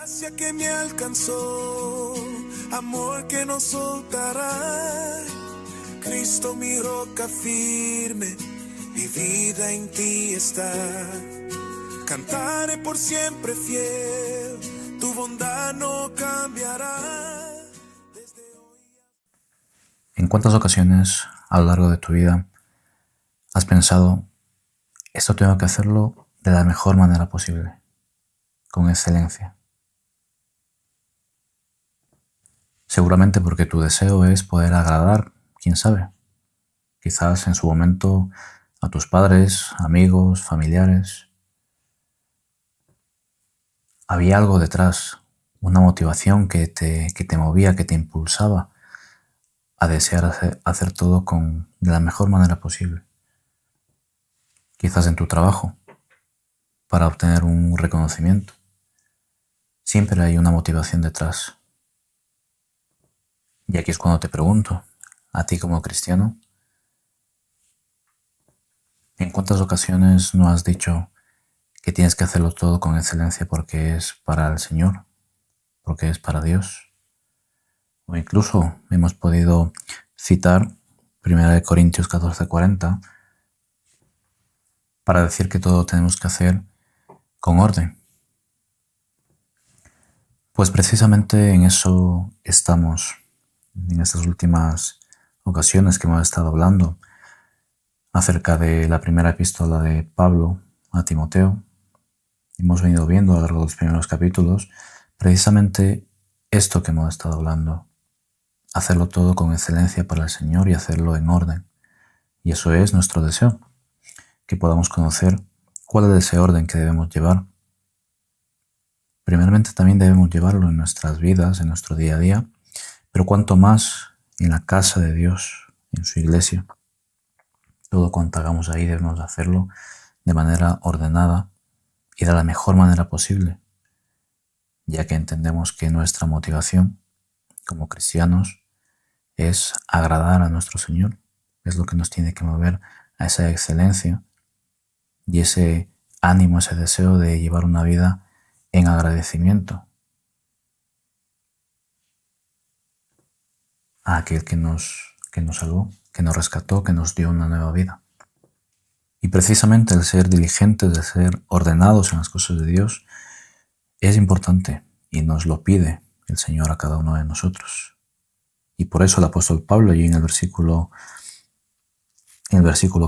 Gracia que me alcanzó, amor que no soltará. Cristo mi roca firme, mi vida en ti está. Cantaré por siempre fiel, tu bondad no cambiará. ¿En cuántas ocasiones a lo largo de tu vida has pensado, esto tengo que hacerlo de la mejor manera posible, con excelencia? Seguramente porque tu deseo es poder agradar, quién sabe, quizás en su momento a tus padres, amigos, familiares. Había algo detrás, una motivación que te movía, que te impulsaba a desear hacer todo de la mejor manera posible. Quizás en tu trabajo, para obtener un reconocimiento. Siempre hay una motivación detrás. Y aquí es cuando te pregunto, a ti como cristiano, ¿en cuántas ocasiones no has dicho que tienes que hacerlo todo con excelencia porque es para el Señor, porque es para Dios? O incluso hemos podido citar 1 Corintios 14:40 para decir que todo tenemos que hacer con orden. Pues precisamente en eso estamos en estas últimas ocasiones que hemos estado hablando acerca de la primera epístola de Pablo a Timoteo. Hemos venido viendo a lo largo de los primeros capítulos precisamente esto que hemos estado hablando. Hacerlo todo con excelencia para el Señor y hacerlo en orden. Y eso es nuestro deseo, que podamos conocer cuál es ese orden que debemos llevar. Primeramente también debemos llevarlo en nuestras vidas, en nuestro día a día, pero cuanto más en la casa de Dios, en su iglesia. Todo cuanto hagamos ahí debemos hacerlo de manera ordenada y de la mejor manera posible, ya que entendemos que nuestra motivación como cristianos es agradar a nuestro Señor. Es lo que nos tiene que mover a esa excelencia y ese ánimo, ese deseo de llevar una vida en agradecimiento a aquel que nos salvó, que nos rescató, que nos dio una nueva vida. Y precisamente el ser diligentes, el ser ordenados en las cosas de Dios, es importante y nos lo pide el Señor a cada uno de nosotros. Y por eso el apóstol Pablo, allí en el versículo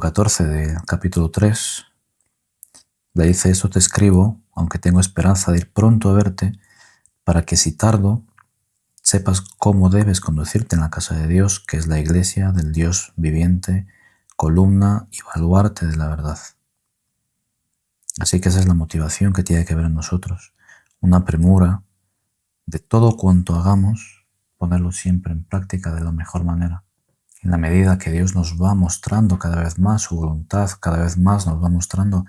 14 del capítulo 3, le dice: esto te escribo, aunque tengo esperanza de ir pronto a verte, para que si tardo, sepas cómo debes conducirte en la casa de Dios, que es la iglesia del Dios viviente, columna y baluarte de la verdad. Así que esa es la motivación que tiene que haber en nosotros, una premura de todo cuanto hagamos, ponerlo siempre en práctica de la mejor manera. En la medida que Dios nos va mostrando cada vez más su voluntad, cada vez más nos va mostrando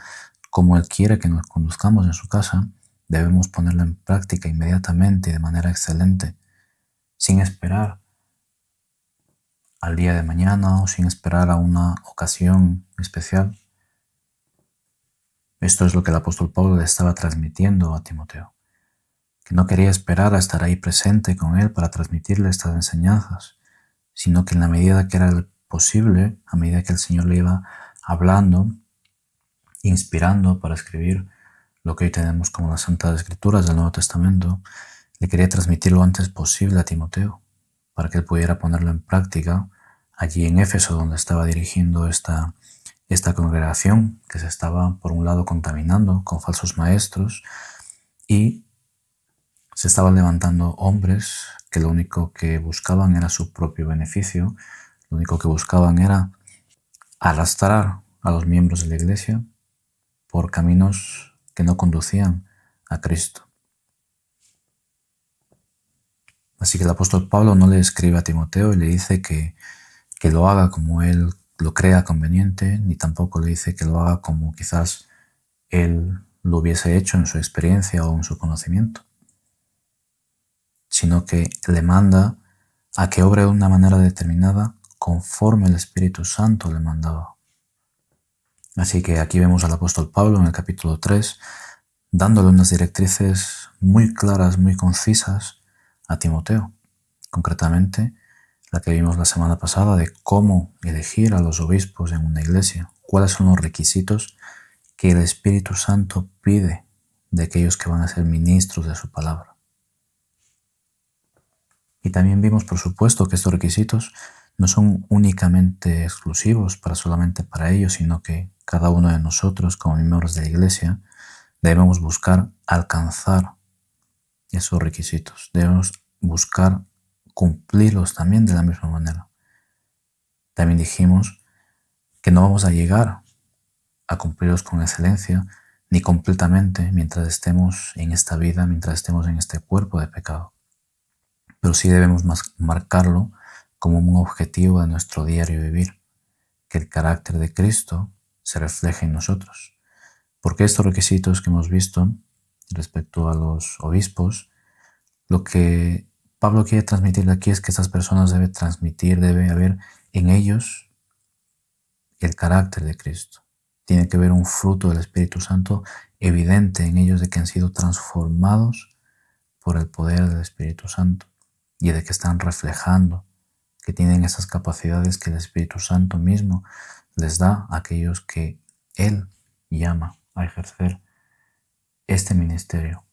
cómo Él quiere que nos conduzcamos en su casa, debemos ponerlo en práctica inmediatamente y de manera excelente, sin esperar al día de mañana o sin esperar a una ocasión especial. Esto es lo que el apóstol Pablo le estaba transmitiendo a Timoteo, que no quería esperar a estar ahí presente con él para transmitirle estas enseñanzas, sino que en la medida que era posible, a medida que el Señor le iba hablando, inspirando para escribir lo que hoy tenemos como las Santas Escrituras del Nuevo Testamento, le quería transmitir lo antes posible a Timoteo, para que él pudiera ponerlo en práctica allí en Éfeso, donde estaba dirigiendo esta congregación que se estaba, por un lado, contaminando con falsos maestros y se estaban levantando hombres que lo único que buscaban era su propio beneficio, lo único que buscaban era arrastrar a los miembros de la iglesia por caminos que no conducían a Cristo. Así que el apóstol Pablo no le escribe a Timoteo y le dice que lo haga como él lo crea conveniente, ni tampoco le dice que lo haga como quizás él lo hubiese hecho en su experiencia o en su conocimiento, sino que le manda a que obre de una manera determinada conforme el Espíritu Santo le mandaba. Así que aquí vemos al apóstol Pablo en el capítulo 3 dándole unas directrices muy claras, muy concisas a Timoteo. Concretamente, la que vimos la semana pasada de cómo elegir a los obispos en una iglesia, cuáles son los requisitos que el Espíritu Santo pide de aquellos que van a ser ministros de su palabra. Y también vimos, por supuesto, que estos requisitos no son únicamente exclusivos solamente para ellos, sino que cada uno de nosotros, como miembros de la iglesia, debemos buscar alcanzar esos requisitos. Debemos buscar cumplirlos también de la misma manera. También dijimos que no vamos a llegar a cumplirlos con excelencia ni completamente mientras estemos en esta vida, mientras estemos en este cuerpo de pecado. Pero sí debemos marcarlo como un objetivo de nuestro diario vivir, que el carácter de Cristo se refleje en nosotros. Porque estos requisitos que hemos visto respecto a los obispos, lo que Pablo quiere transmitir aquí es que estas personas debe haber en ellos el carácter de Cristo. Tiene que haber un fruto del Espíritu Santo evidente en ellos de que han sido transformados por el poder del Espíritu Santo y de que están reflejando, que tienen esas capacidades que el Espíritu Santo mismo les da a aquellos que Él llama a ejercer este ministerio.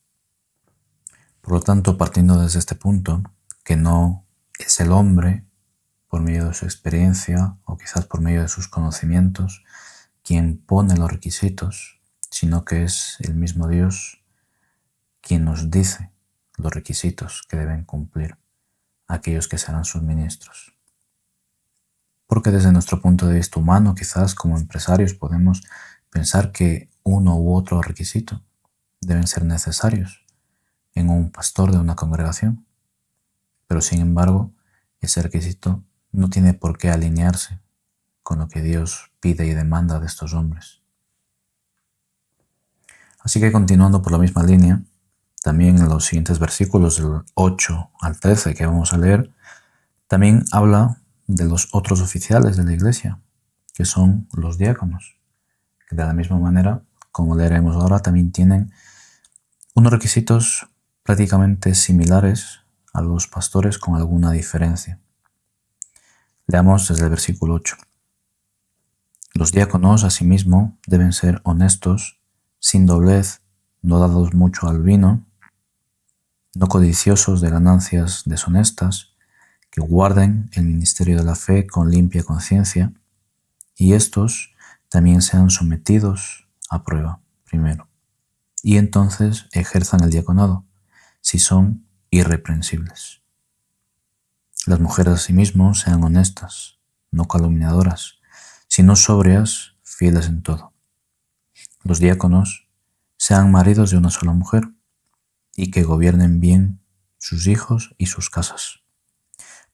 Por lo tanto, partiendo desde este punto, que no es el hombre, por medio de su experiencia o quizás por medio de sus conocimientos, quien pone los requisitos, sino que es el mismo Dios quien nos dice los requisitos que deben cumplir aquellos que serán sus ministros. Porque desde nuestro punto de vista humano, quizás como empresarios podemos pensar que uno u otro requisito deben ser necesarios en un pastor de una congregación, pero sin embargo, ese requisito no tiene por qué alinearse con lo que Dios pide y demanda de estos hombres. Así que continuando por la misma línea, también en los siguientes versículos del 8 al 13 que vamos a leer, también habla de los otros oficiales de la iglesia, que son los diáconos, que de la misma manera, como leeremos ahora, también tienen unos requisitos prácticamente similares a los pastores con alguna diferencia. Leamos desde el versículo 8. Los diáconos, asimismo, deben ser honestos, sin doblez, no dados mucho al vino, no codiciosos de ganancias deshonestas, que guarden el ministerio de la fe con limpia conciencia, y estos también sean sometidos a prueba primero, y entonces ejerzan el diaconado, si son irreprensibles. Las mujeres asimismo sean honestas, no calumniadoras, sino sobrias, fieles en todo. Los diáconos sean maridos de una sola mujer, y que gobiernen bien sus hijos y sus casas,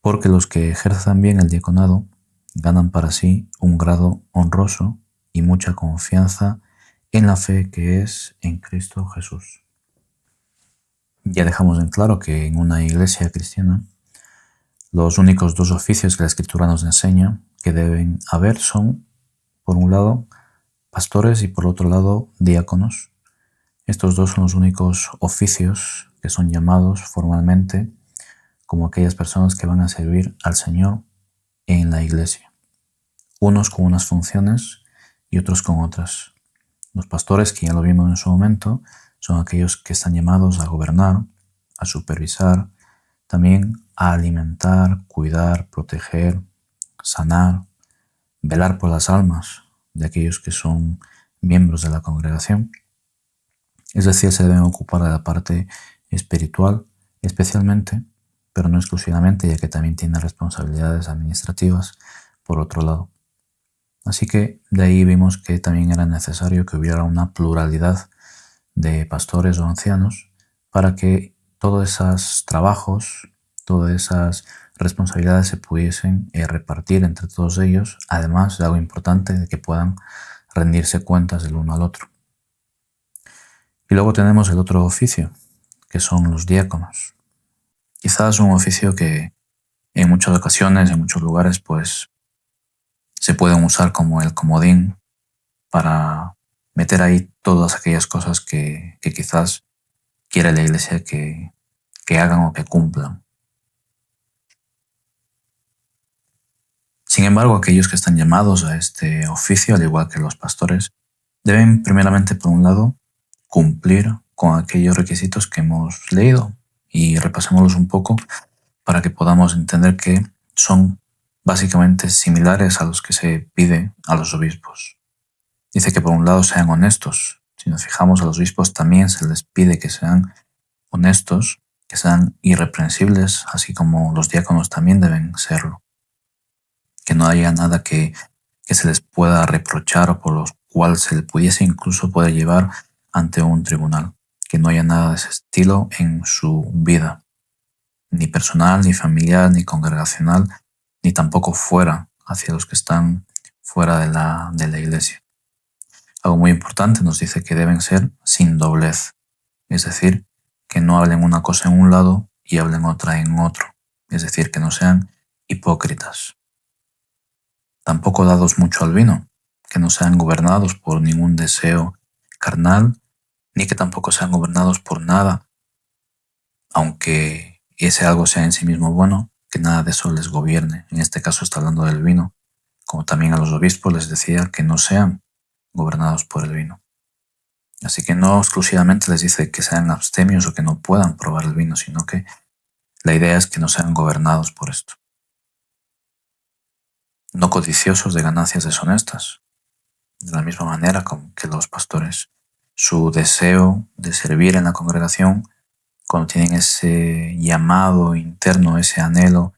porque los que ejerzan bien el diaconado ganan para sí un grado honroso y mucha confianza en la fe que es en Cristo Jesús. Ya dejamos en claro que en una iglesia cristiana los únicos dos oficios que la Escritura nos enseña que deben haber son, por un lado, pastores y por otro lado, diáconos. Estos dos son los únicos oficios que son llamados formalmente como aquellas personas que van a servir al Señor en la iglesia. Unos con unas funciones y otros con otras. Los pastores, que ya lo vimos en su momento, son aquellos que están llamados a gobernar, a supervisar, también a alimentar, cuidar, proteger, sanar, velar por las almas de aquellos que son miembros de la congregación. Es decir, se deben ocupar de la parte espiritual, especialmente, pero no exclusivamente, ya que también tiene responsabilidades administrativas por otro lado. Así que de ahí vimos que también era necesario que hubiera una pluralidad de pastores o ancianos para que todos esos trabajos, todas esas responsabilidades se pudiesen repartir entre todos ellos, además de algo importante, de que puedan rendirse cuentas del uno al otro. Y luego tenemos el otro oficio, que son los diáconos. Quizás un oficio que en muchas ocasiones, en muchos lugares, pues se pueden usar como el comodín para meter ahí todas aquellas cosas que quizás quiere la Iglesia que hagan o que cumplan. Sin embargo, aquellos que están llamados a este oficio, al igual que los pastores, deben primeramente, por un lado, cumplir con aquellos requisitos que hemos leído, y repasémoslos un poco para que podamos entender que son básicamente similares a los que se pide a los obispos. Dice que por un lado sean honestos. Si nos fijamos, a los obispos también se les pide que sean honestos, que sean irreprensibles, así como los diáconos también deben serlo. Que no haya nada que se les pueda reprochar o por lo cual se le pudiese incluso poder llevar ante un tribunal. Que no haya nada de ese estilo en su vida, ni personal, ni familiar, ni congregacional, ni tampoco fuera, hacia los que están fuera de la iglesia. Algo muy importante nos dice que deben ser sin doblez, es decir, que no hablen una cosa en un lado y hablen otra en otro, es decir, que no sean hipócritas. Tampoco dados mucho al vino, que no sean gobernados por ningún deseo carnal, ni que tampoco sean gobernados por nada, aunque ese algo sea en sí mismo bueno, que nada de eso les gobierne. En este caso está hablando del vino, como también a los obispos les decía que no sean gobernados por el vino. Así que no exclusivamente les dice que sean abstemios o que no puedan probar el vino, sino que la idea es que no sean gobernados por esto. No codiciosos de ganancias deshonestas, de la misma manera que los pastores. Su deseo de servir en la congregación, cuando tienen ese llamado interno, ese anhelo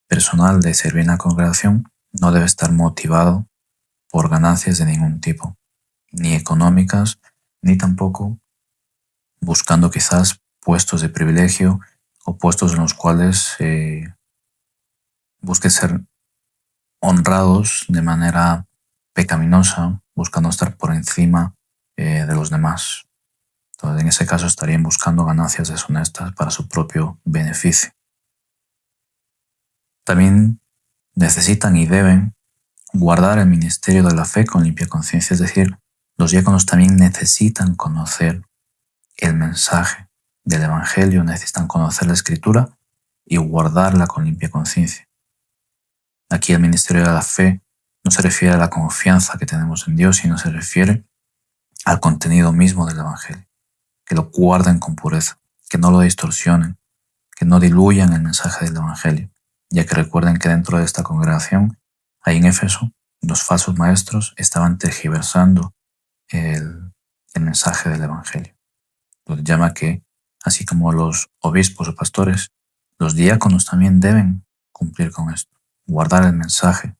personal de servir en la congregación, no debe estar motivado por ganancias de ningún tipo, ni económicas, ni tampoco buscando quizás puestos de privilegio o puestos en los cuales busque ser honrados de manera pecaminosa, buscando estar por encima de los demás. Entonces, en ese caso estarían buscando ganancias deshonestas para su propio beneficio. También necesitan y deben guardar el ministerio de la fe con limpia conciencia, es decir, los diáconos también necesitan conocer el mensaje del Evangelio, necesitan conocer la Escritura y guardarla con limpia conciencia. Aquí el ministerio de la fe no se refiere a la confianza que tenemos en Dios, sino se refiere al contenido mismo del Evangelio, que lo guarden con pureza, que no lo distorsionen, que no diluyan el mensaje del Evangelio, ya que recuerden que dentro de esta congregación, ahí en Éfeso, los falsos maestros estaban tergiversando el mensaje del Evangelio. Lo llama que, así como los obispos o pastores, los diáconos también deben cumplir con esto, guardar el mensaje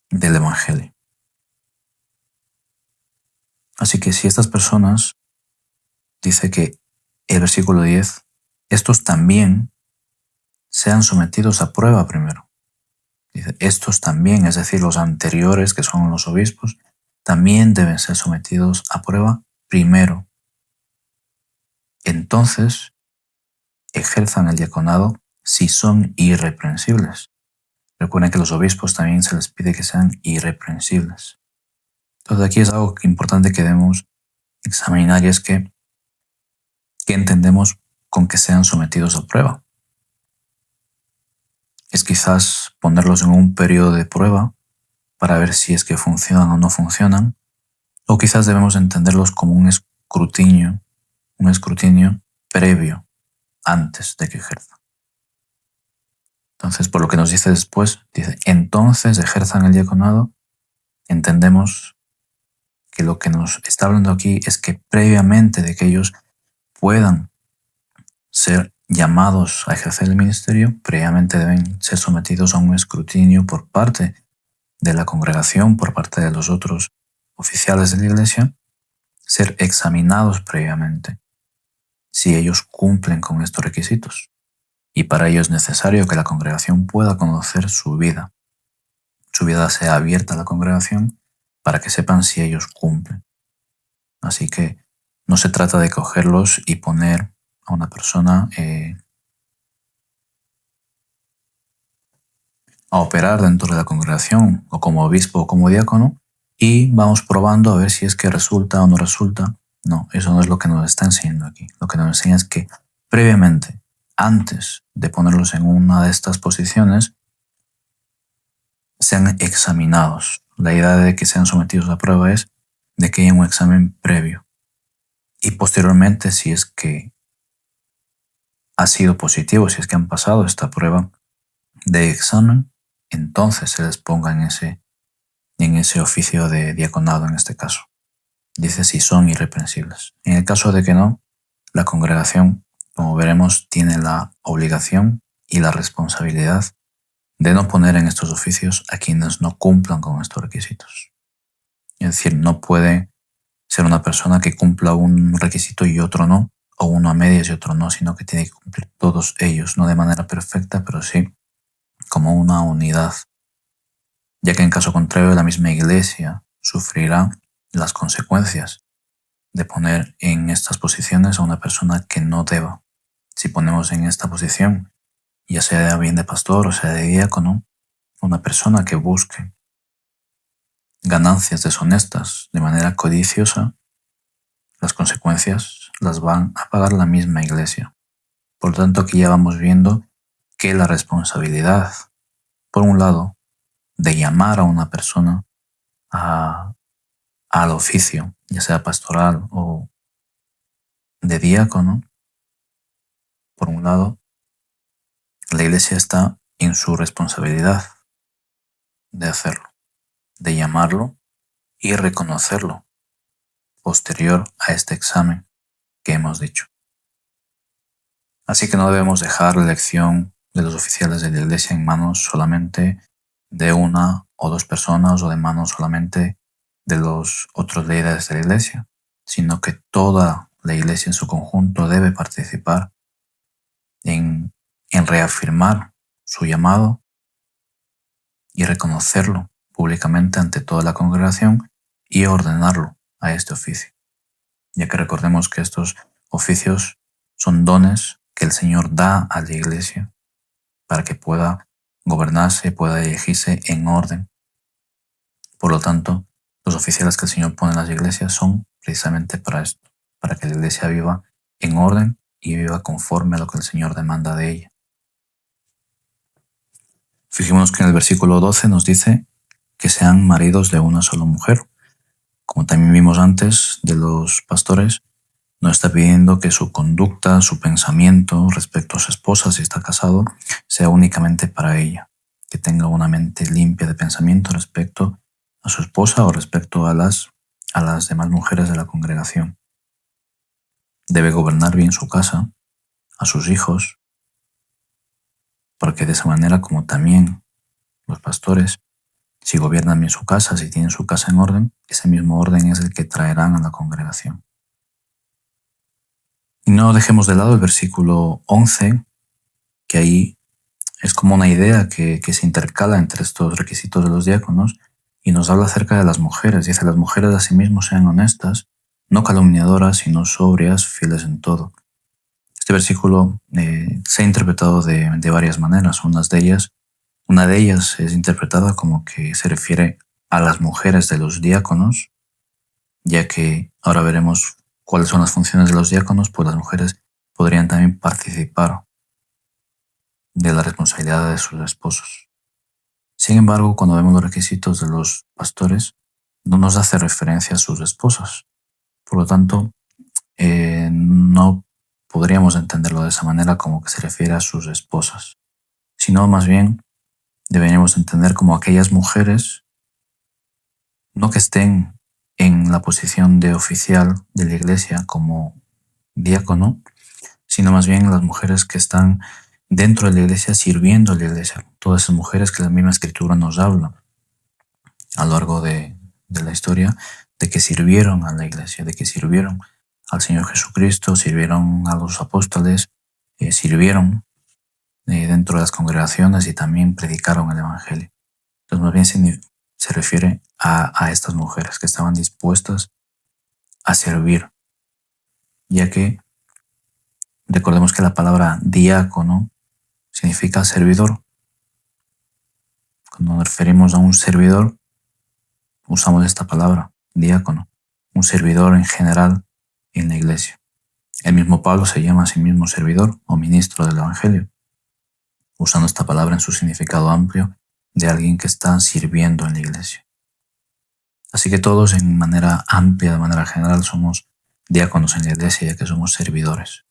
del Evangelio. Así que si estas personas, dice que el versículo 10, estos también sean sometidos a prueba primero. Dice, estos también, es decir, los anteriores, que son los obispos, también deben ser sometidos a prueba primero. Entonces, ejerzan el diaconado si son irreprensibles. Recuerden que los obispos también se les pide que sean irreprensibles. Entonces aquí es algo importante que debemos examinar, y es que ¿qué entendemos con que sean sometidos a prueba? Es quizás ponerlos en un periodo de prueba para ver si es que funcionan o no funcionan, o quizás debemos entenderlos como un escrutinio previo antes de que ejerzan. Entonces, por lo que nos dice después, dice, entonces ejerzan el diaconado. Entendemos que lo que nos está hablando aquí es que previamente de que ellos puedan ser llamados a ejercer el ministerio, previamente deben ser sometidos a un escrutinio por parte de la congregación, por parte de los otros oficiales de la iglesia, ser examinados previamente si ellos cumplen con estos requisitos. Y para ello es necesario que la congregación pueda conocer su vida. Su vida sea abierta a la congregación para que sepan si ellos cumplen. Así que no se trata de cogerlos y poner a una persona a operar dentro de la congregación, o como obispo o como diácono, y vamos probando a ver si es que resulta o no resulta, No, eso no es lo que nos está enseñando aquí. Lo que nos enseña es que previamente, antes de ponerlos en una de estas posiciones, sean examinados. La idea de que sean sometidos a prueba es de que haya un examen previo. Y posteriormente, si es que ha sido positivo, si es que han pasado esta prueba de examen, entonces se les ponga en ese oficio de diaconado en este caso. Dice si son irreprensibles. En el caso de que no, la congregación, como veremos, tiene la obligación y la responsabilidad de no poner en estos oficios a quienes no cumplan con estos requisitos. Es decir, no puede ser una persona que cumpla un requisito y otro no, o uno a medias y otro no, sino que tiene que cumplir todos ellos, no de manera perfecta, pero sí como una unidad, ya que en caso contrario la misma Iglesia sufrirá las consecuencias de poner en estas posiciones a una persona que no deba. Si ponemos en esta posición, ya sea bien de pastor o sea de diácono, una persona que busque ganancias deshonestas de manera codiciosa, las consecuencias las van a pagar la misma Iglesia. Por lo tanto, aquí ya vamos viendo que la responsabilidad, por un lado, de llamar a una persona al oficio, ya sea pastoral o de diácono, por un lado, la Iglesia está en su responsabilidad de hacerlo, de llamarlo y reconocerlo posterior a este examen que hemos dicho. Así que no debemos dejar la elección de los oficiales de la Iglesia en manos solamente de una o dos personas o de manos solamente de los otros líderes de la Iglesia, sino que toda la Iglesia en su conjunto debe participar en reafirmar su llamado y reconocerlo públicamente ante toda la congregación y ordenarlo a este oficio, ya que recordemos que estos oficios son dones que el Señor da a la Iglesia para que pueda gobernarse, pueda dirigirse en orden. Por lo tanto, los oficiales que el Señor pone en las iglesias son precisamente para esto, para que la Iglesia viva en orden y viva conforme a lo que el Señor demanda de ella. Fijémonos que en el versículo 12 nos dice que sean maridos de una sola mujer. Como también vimos antes de los pastores, nos está pidiendo que su conducta, su pensamiento respecto a su esposa, si está casado, sea únicamente para ella, que tenga una mente limpia de pensamiento respecto a su esposa o respecto a las demás mujeres de la congregación. Debe gobernar bien su casa, a sus hijos, porque de esa manera, como también los pastores, si gobiernan bien su casa, si tienen su casa en orden, ese mismo orden es el que traerán a la congregación. Y no dejemos de lado el versículo 11, que ahí es como una idea que se intercala entre estos requisitos de los diáconos y nos habla acerca de las mujeres. Dice, las mujeres asimismo sean honestas, no calumniadoras, sino sobrias, fieles en todo. Este versículo se ha interpretado de varias maneras. Una de ellas es interpretada como que se refiere a las mujeres de los diáconos, ya que ahora veremos cuáles son las funciones de los diáconos, pues las mujeres podrían también participar de la responsabilidad de sus esposos. Sin embargo, cuando vemos los requisitos de los pastores, no nos hace referencia a sus esposas. Por lo tanto, no podríamos entenderlo de esa manera como que se refiere a sus esposas, sino más bien deberíamos entender como aquellas mujeres, no que estén en la posición de oficial de la iglesia como diácono, sino más bien las mujeres que están dentro de la iglesia sirviendo a la iglesia. Todas esas mujeres que la misma escritura nos habla a lo largo de la historia, de que sirvieron a la iglesia, de que sirvieron al Señor Jesucristo, sirvieron a los apóstoles, sirvieron dentro de las congregaciones y también predicaron el evangelio. Entonces más bien se refiere a estas mujeres que estaban dispuestas a servir, ya que recordemos que la palabra diácono significa servidor. Cuando nos referimos a un servidor, usamos esta palabra, diácono. Un servidor en general en la iglesia. El mismo Pablo se llama a sí mismo servidor o ministro del Evangelio, usando esta palabra en su significado amplio de alguien que está sirviendo en la iglesia. Así que todos en manera amplia, de manera general, somos diáconos en la iglesia, ya que somos servidores.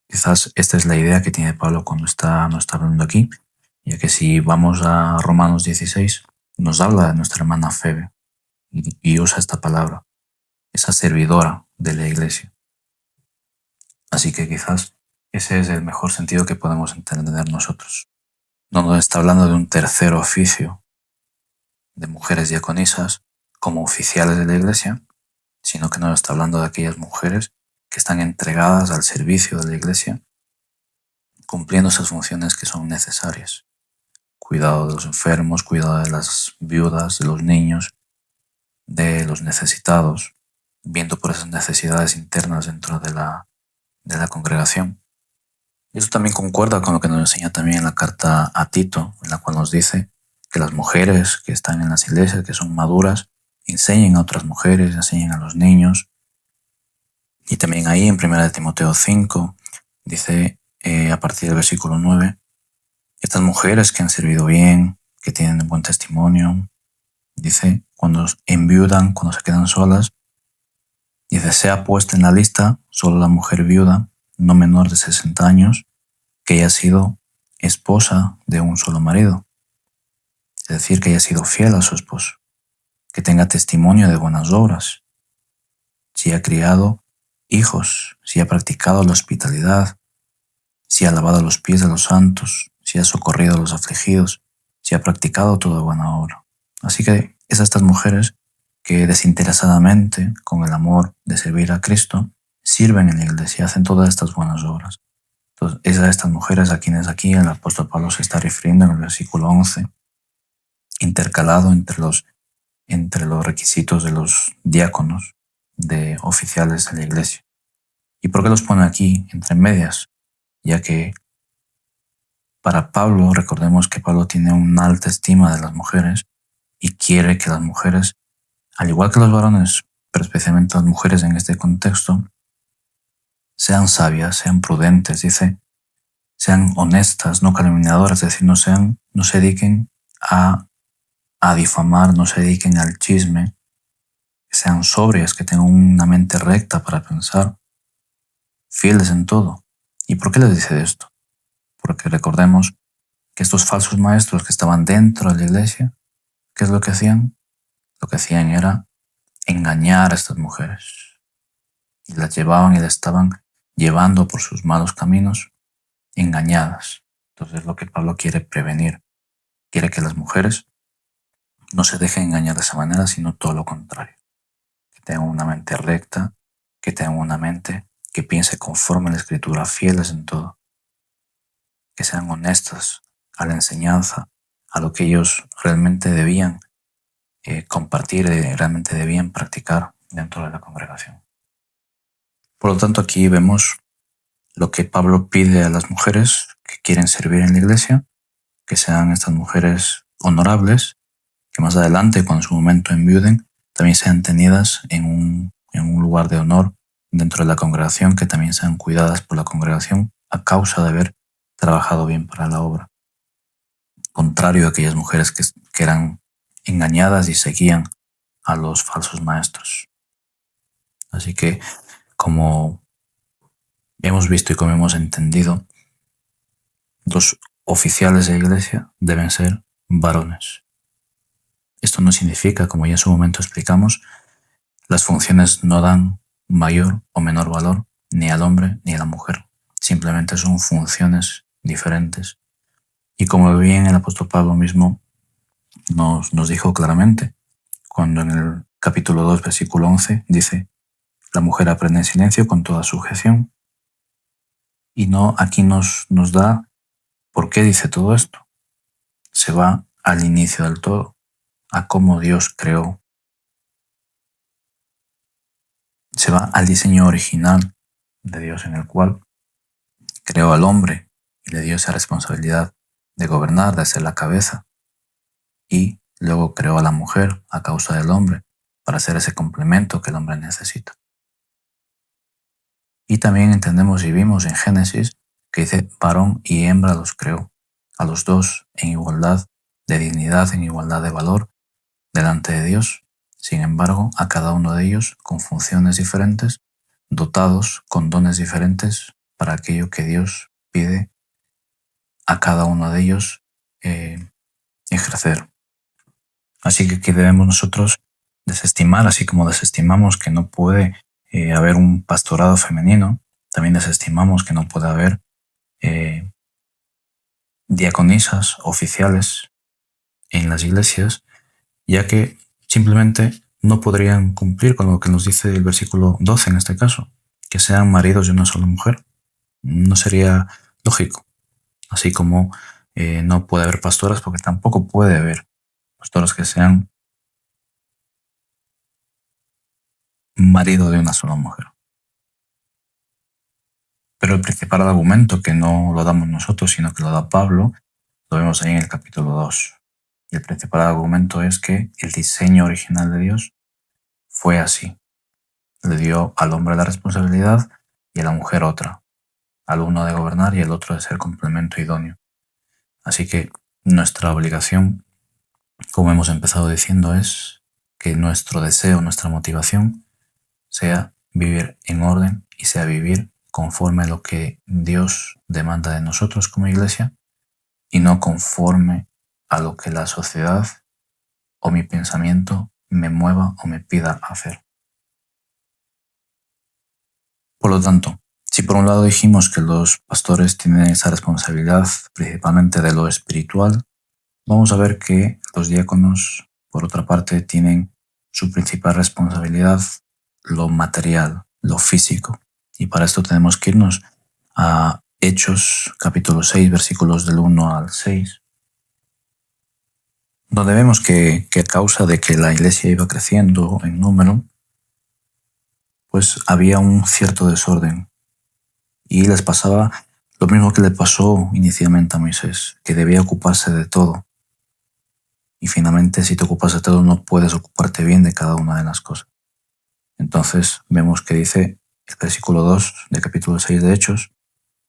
Quizás esta es la idea que tiene Pablo cuando nos está hablando aquí, ya que si vamos a Romanos 16, nos habla de nuestra hermana Febe y usa esta palabra, esa servidora de la iglesia. Así que quizás ese es el mejor sentido que podemos entender nosotros. No nos está hablando de un tercer oficio de mujeres diaconisas como oficiales de la iglesia, sino que nos está hablando de aquellas mujeres que están entregadas al servicio de la iglesia, cumpliendo esas funciones que son necesarias. Cuidado de los enfermos, cuidado de las viudas, de los niños, de los necesitados, viendo por esas necesidades internas dentro de la congregación. Y eso también concuerda con lo que nos enseña también la carta a Tito, en la cual nos dice que las mujeres que están en las iglesias, que son maduras, enseñen a otras mujeres, enseñen a los niños. Y también ahí en 1 Timoteo 5 dice a partir del versículo 9, estas mujeres que han servido bien, que tienen un buen testimonio, dice, cuando enviudan, cuando se quedan solas, dice, sea puesta en la lista solo la mujer viuda, no menor de 60 años, que haya sido esposa de un solo marido. Es decir, que haya sido fiel a su esposo, que tenga testimonio de buenas obras, si ha criado hijos, si ha practicado la hospitalidad, si ha lavado los pies de los santos, si ha socorrido a los afligidos, si ha practicado toda buena obra. Así que es a estas mujeres que desinteresadamente, con el amor de servir a Cristo, sirven en la iglesia, hacen todas estas buenas obras. Entonces, es a estas mujeres a quienes aquí el apóstol Pablo se está refiriendo en el versículo 11, intercalado entre los requisitos de los diáconos, de oficiales de la iglesia. ¿Y por qué los pone aquí entre medias? Ya que para Pablo, recordemos que Pablo tiene una alta estima de las mujeres y quiere que las mujeres, al igual que los varones, pero especialmente las mujeres en este contexto, sean sabias, sean prudentes, dice, sean honestas, no calumniadoras, es decir, no se dediquen a difamar, no se dediquen al chisme, que sean sobrias, que tengan una mente recta para pensar, fieles en todo. ¿Y por qué les dice esto? Porque recordemos que estos falsos maestros que estaban dentro de la iglesia, ¿qué es lo que hacían? Lo que hacían era engañar a estas mujeres. Y las llevaban y las estaban llevando por sus malos caminos, engañadas. Entonces es lo que Pablo quiere prevenir. Quiere que las mujeres no se dejen engañar de esa manera, sino todo lo contrario. Que tengan una mente recta, que tengan una mente que piense conforme a la Escritura, fieles en todo. Que sean honestas a la enseñanza, a lo que ellos realmente debían compartir, realmente debían practicar dentro de la congregación. Por lo tanto, aquí vemos lo que Pablo pide a las mujeres que quieren servir en la iglesia, que sean estas mujeres honorables, que más adelante, cuando en su momento enviuden, también sean tenidas en un lugar de honor dentro de la congregación, que también sean cuidadas por la congregación a causa de haber trabajado bien para la obra. Contrario a aquellas mujeres que eran engañadas y seguían a los falsos maestros. Así que, como hemos visto y como hemos entendido, los oficiales de la iglesia deben ser varones. Esto no significa, como ya en su momento explicamos, las funciones no dan mayor o menor valor ni al hombre ni a la mujer. Simplemente son funciones diferentes. Y como bien el apóstol Pablo mismo nos dijo claramente, cuando en el capítulo 2, versículo 11, dice, la mujer aprende en silencio con toda sujeción. Y no, aquí nos da por qué dice todo esto. Se va al inicio del todo, a cómo Dios creó. Se va al diseño original de Dios, en el cual creó al hombre y le dio esa responsabilidad de gobernar, de ser la cabeza. Y luego creó a la mujer a causa del hombre para hacer ese complemento que el hombre necesita. Y también entendemos y vimos en Génesis que dice varón y hembra los creó, a los dos en igualdad de dignidad, en igualdad de valor delante de Dios. Sin embargo, a cada uno de ellos con funciones diferentes, dotados con dones diferentes para aquello que Dios pide a cada uno de ellos ejercer. Así que aquí debemos nosotros desestimar, así como desestimamos que no puede haber un pastorado femenino, también desestimamos que no puede haber diaconisas oficiales en las iglesias, ya que simplemente no podrían cumplir con lo que nos dice el versículo 12 en este caso, que sean maridos de una sola mujer. No sería lógico. Así como no puede haber pastoras, porque tampoco puede haber pastoras que sean marido de una sola mujer. Pero el principal argumento, que no lo damos nosotros, sino que lo da Pablo, lo vemos ahí en el capítulo 2. Y el principal argumento es que el diseño original de Dios fue así. Le dio al hombre la responsabilidad y a la mujer otra. Al uno de gobernar y el otro de ser complemento idóneo. Así que nuestra obligación, como hemos empezado diciendo, es que nuestro deseo, nuestra motivación sea vivir en orden y sea vivir conforme a lo que Dios demanda de nosotros como iglesia y no conforme a lo que la sociedad o mi pensamiento me mueva o me pida hacer. Por lo tanto, si por un lado dijimos que los pastores tienen esa responsabilidad principalmente de lo espiritual, vamos a ver que los diáconos, por otra parte, tienen su principal responsabilidad lo material, lo físico. Y para esto tenemos que irnos a Hechos capítulo 6, versículos del 1 al 6, donde vemos que a causa de que la iglesia iba creciendo en número, pues había un cierto desorden. Y les pasaba lo mismo que le pasó inicialmente a Moisés, que debía ocuparse de todo. Y finalmente, si te ocupas de todo, no puedes ocuparte bien de cada una de las cosas. Entonces, vemos que dice el versículo 2 del capítulo 6 de Hechos,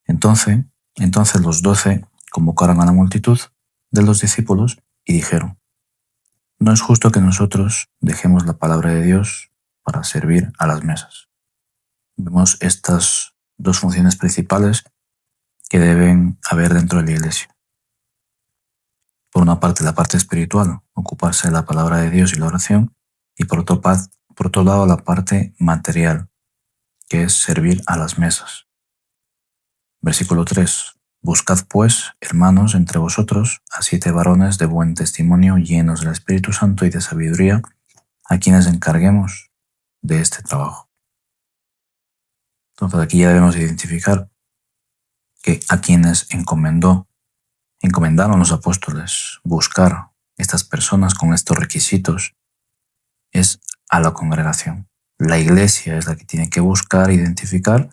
entonces los 12 convocaron a la multitud de los discípulos y dijeron, no es justo que nosotros dejemos la palabra de Dios para servir a las mesas. Vemos estas dos funciones principales que deben haber dentro de la iglesia. Por una parte, la parte espiritual, ocuparse de la palabra de Dios y la oración, y por otro lado, la parte material, que es servir a las mesas. Versículo 3. Buscad pues, hermanos, entre vosotros a 7 varones de buen testimonio, llenos del Espíritu Santo y de sabiduría, a quienes encarguemos de este trabajo. Entonces aquí ya debemos identificar que a quienes encomendaron los apóstoles buscar estas personas con estos requisitos es a la congregación. La iglesia es la que tiene que buscar, identificar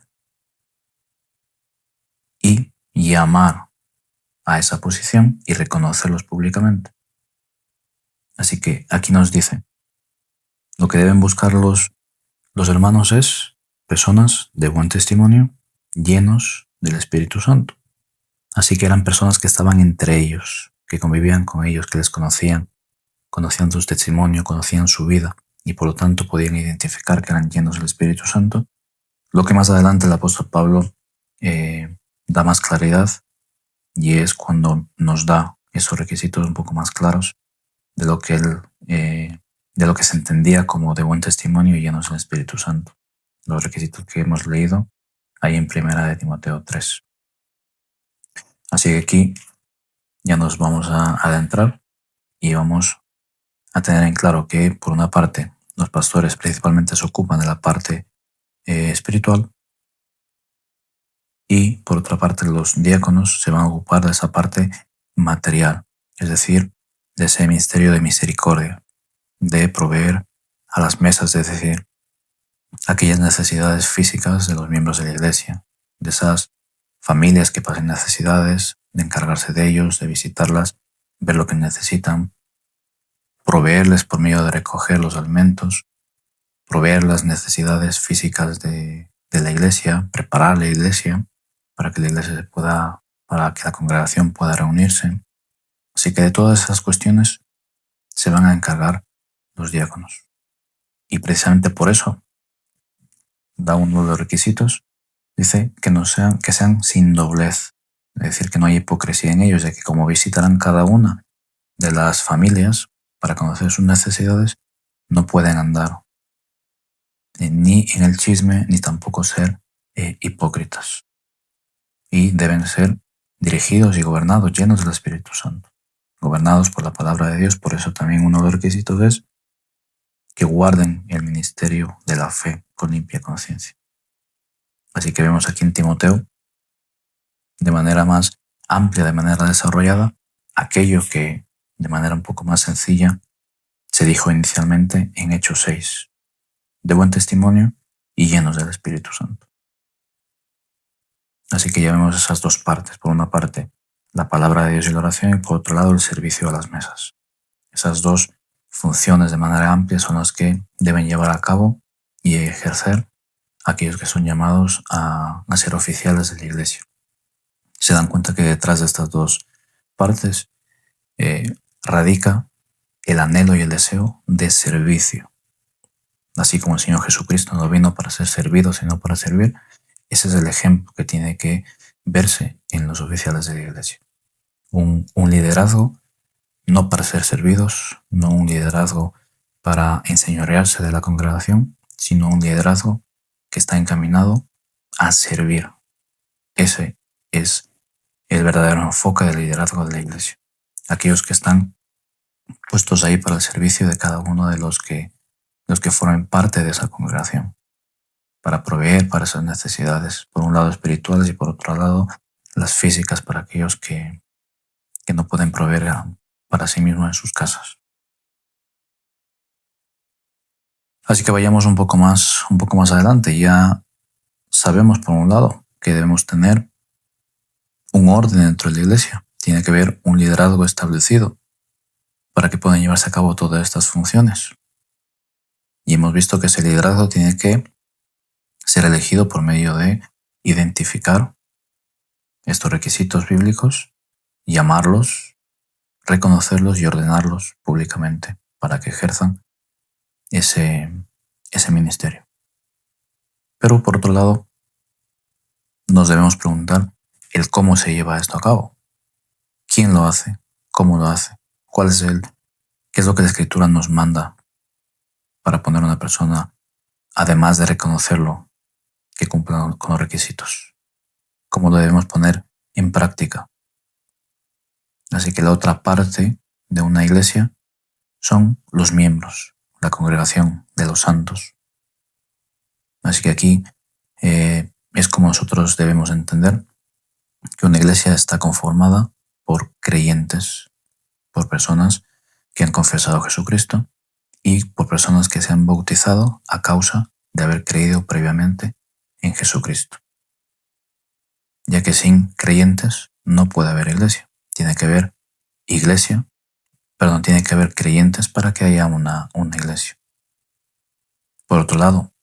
y llamar a esa posición y reconocerlos públicamente. Así que aquí nos dice, lo que deben buscar los hermanos es personas de buen testimonio, llenos del Espíritu Santo. Así que eran personas que estaban entre ellos, que convivían con ellos, que les conocían su testimonio, conocían su vida y por lo tanto podían identificar que eran llenos del Espíritu Santo. Lo que más adelante el apóstol Pablo da más claridad y es cuando nos da esos requisitos un poco más claros de lo que de lo que se entendía como de buen testimonio y llenos del Espíritu Santo. Los requisitos que hemos leído ahí en 1 de Timoteo 3. Así que aquí ya nos vamos a adentrar y vamos a tener en claro que, por una parte, los pastores principalmente se ocupan de la parte espiritual y, por otra parte, los diáconos se van a ocupar de esa parte material, es decir, de ese ministerio de misericordia, de proveer a las mesas, es decir, aquellas necesidades físicas de los miembros de la iglesia, de esas familias que pasen necesidades, de encargarse de ellos, de visitarlas, ver lo que necesitan, proveerles por medio de recoger los alimentos, proveer las necesidades físicas de de la iglesia, preparar la iglesia para que la iglesia para que la congregación pueda reunirse. Así que de todas esas cuestiones se van a encargar los diáconos. Y precisamente por eso da uno de los requisitos, dice que sean sin doblez, es decir, que no haya hipocresía en ellos, ya que como visitarán cada una de las familias para conocer sus necesidades, no pueden andar ni en el chisme, ni tampoco ser hipócritas. Y deben ser dirigidos y gobernados, llenos del Espíritu Santo, gobernados por la palabra de Dios. Por eso también uno de los requisitos es que guarden el ministerio de la fe con limpia conciencia. Así que vemos aquí en Timoteo, de manera más amplia, de manera desarrollada, aquello que de manera un poco más sencilla se dijo inicialmente en Hechos 6, de buen testimonio y llenos del Espíritu Santo. Así que ya vemos esas dos partes. Por una parte, la palabra de Dios y la oración, y por otro lado, el servicio a las mesas. Esas dos funciones de manera amplia son las que deben llevar a cabo y ejercer aquellos que son llamados a ser oficiales de la iglesia. Se dan cuenta que detrás de estas dos partes radica el anhelo y el deseo de servicio. Así como el Señor Jesucristo no vino para ser servido, sino para servir, ese es el ejemplo que tiene que verse en los oficiales de la iglesia. Un liderazgo no para ser servidos, no un liderazgo para enseñorearse de la congregación, sino un liderazgo que está encaminado a servir. Ese es el verdadero enfoque del liderazgo de la iglesia. Aquellos que están puestos ahí para el servicio de cada uno de los que formen parte de esa congregación, para proveer para esas necesidades, por un lado espirituales y por otro lado las físicas para aquellos que no pueden proveer para sí mismos en sus casas. Así que vayamos un poco más adelante. Ya sabemos, por un lado, que debemos tener un orden dentro de la iglesia. Tiene que haber un liderazgo establecido para que puedan llevarse a cabo todas estas funciones. Y hemos visto que ese liderazgo tiene que ser elegido por medio de identificar estos requisitos bíblicos, llamarlos, reconocerlos y ordenarlos públicamente para que ejerzan ese ministerio. Pero por otro lado, nos debemos preguntar el cómo se lleva esto a cabo. ¿Quién lo hace? ¿Cómo lo hace? ¿Qué es lo que la Escritura nos manda para poner a una persona, además de reconocerlo, que cumpla con los requisitos? ¿Cómo lo debemos poner en práctica? Así que la otra parte de una iglesia son los miembros, la congregación de los santos. Así que aquí es como nosotros debemos entender que una iglesia está conformada por creyentes, por personas que han confesado a Jesucristo y por personas que se han bautizado a causa de haber creído previamente en Jesucristo. Ya que sin creyentes no puede haber iglesia. Tiene que haber creyentes para que haya una iglesia. Por otro lado,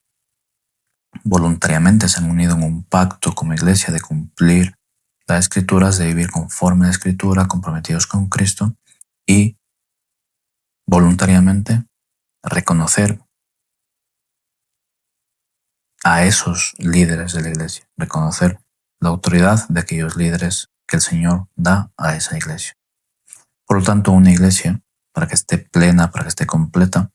voluntariamente se han unido en un pacto como iglesia de cumplir las Escrituras, de vivir conforme a la Escritura, comprometidos con Cristo y voluntariamente reconocer a esos líderes de la iglesia, reconocer la autoridad de aquellos líderes que el Señor da a esa iglesia. Por lo tanto, una iglesia, para que esté plena, para que esté completa,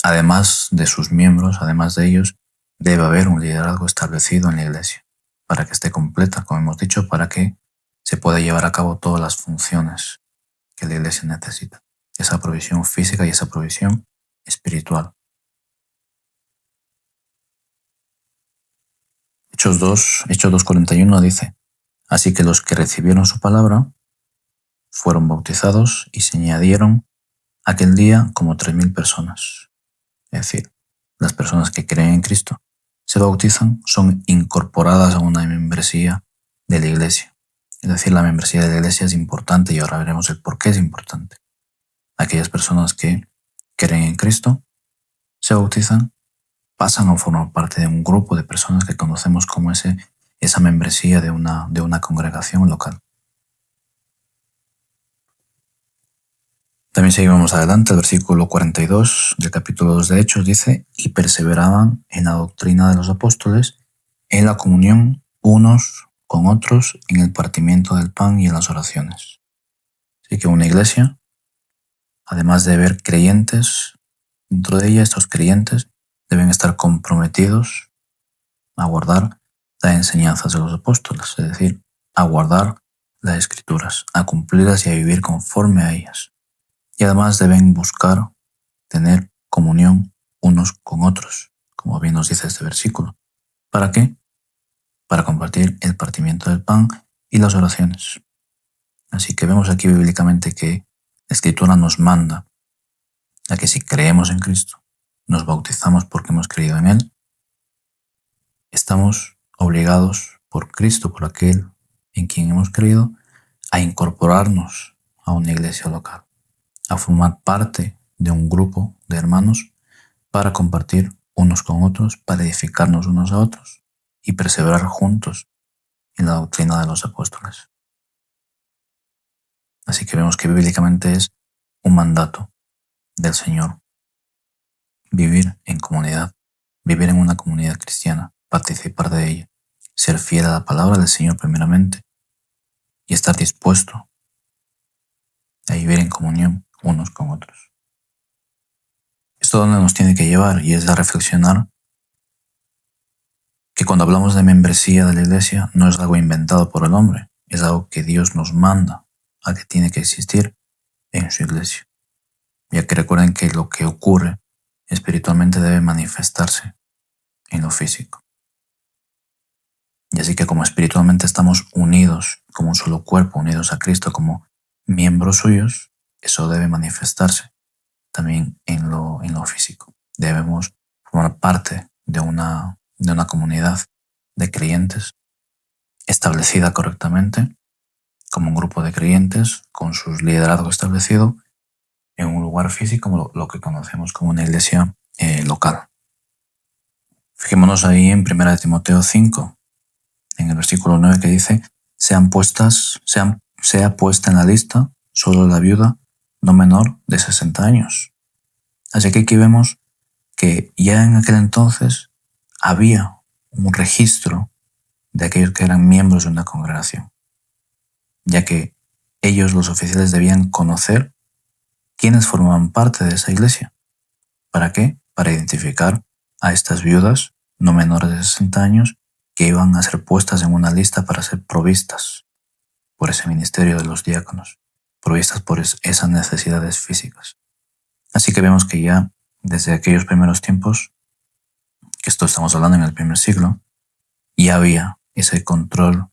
además de sus miembros, además de ellos, debe haber un liderazgo establecido en la iglesia, para que esté completa, como hemos dicho, para que se pueda llevar a cabo todas las funciones que la iglesia necesita. Esa provisión física y esa provisión espiritual. Hechos 2:41 dice: así que los que recibieron su palabra fueron bautizados y se añadieron aquel día como 3,000 personas. Es decir, las personas que creen en Cristo se bautizan, son incorporadas a una membresía de la iglesia. Es decir, la membresía de la iglesia es importante y ahora veremos el por qué es importante. Aquellas personas que creen en Cristo se bautizan pasan a formar parte de un grupo de personas que conocemos como esa membresía de una congregación local. También seguimos adelante, el versículo 42 del capítulo 2 de Hechos dice: y perseveraban en la doctrina de los apóstoles, en la comunión unos con otros, en el partimiento del pan y en las oraciones. Así que una iglesia, además de haber creyentes dentro de ella, estos creyentes deben estar comprometidos a guardar las enseñanzas de los apóstoles, es decir, a guardar las escrituras, a cumplirlas y a vivir conforme a ellas. Y además deben buscar tener comunión unos con otros, como bien nos dice este versículo. ¿Para qué? Para compartir el partimiento del pan y las oraciones. Así que vemos aquí bíblicamente que la Escritura nos manda a que si creemos en Cristo, nos bautizamos porque hemos creído en Él, estamos obligados por Cristo, por aquel en quien hemos creído, a incorporarnos a una iglesia local, a formar parte de un grupo de hermanos para compartir unos con otros, para edificarnos unos a otros y perseverar juntos en la doctrina de los apóstoles. Así que vemos que bíblicamente es un mandato del Señor vivir en comunidad, vivir en una comunidad cristiana, participar de ella, ser fiel a la palabra del Señor primeramente y estar dispuesto a vivir en comunión unos con otros. Esto donde nos tiene que llevar y es a reflexionar que cuando hablamos de membresía de la iglesia no es algo inventado por el hombre, es algo que Dios nos manda a que tiene que existir en su iglesia. Ya que recuerden que lo que ocurre espiritualmente debe manifestarse en lo físico. Y así que como espiritualmente estamos unidos como un solo cuerpo, unidos a Cristo como miembros suyos, eso debe manifestarse también en lo físico. Debemos formar parte de una comunidad de creyentes establecida correctamente, como un grupo de creyentes con su liderazgo establecido en un lugar físico, lo que conocemos como una iglesia local. Fijémonos ahí en 1 Timoteo 5, en el versículo 9 que dice: sea puesta en la lista solo la viuda no menor de 60 años. Así que aquí vemos que ya en aquel entonces había un registro de aquellos que eran miembros de una congregación, ya que ellos, los oficiales, debían conocer quiénes formaban parte de esa iglesia. ¿Para qué? Para identificar a estas viudas no menores de 60 años que iban a ser puestas en una lista para ser provistas por ese ministerio de los diáconos, provistas por esas necesidades físicas. Así que vemos que ya desde aquellos primeros tiempos, que esto estamos hablando en el primer siglo, ya había ese control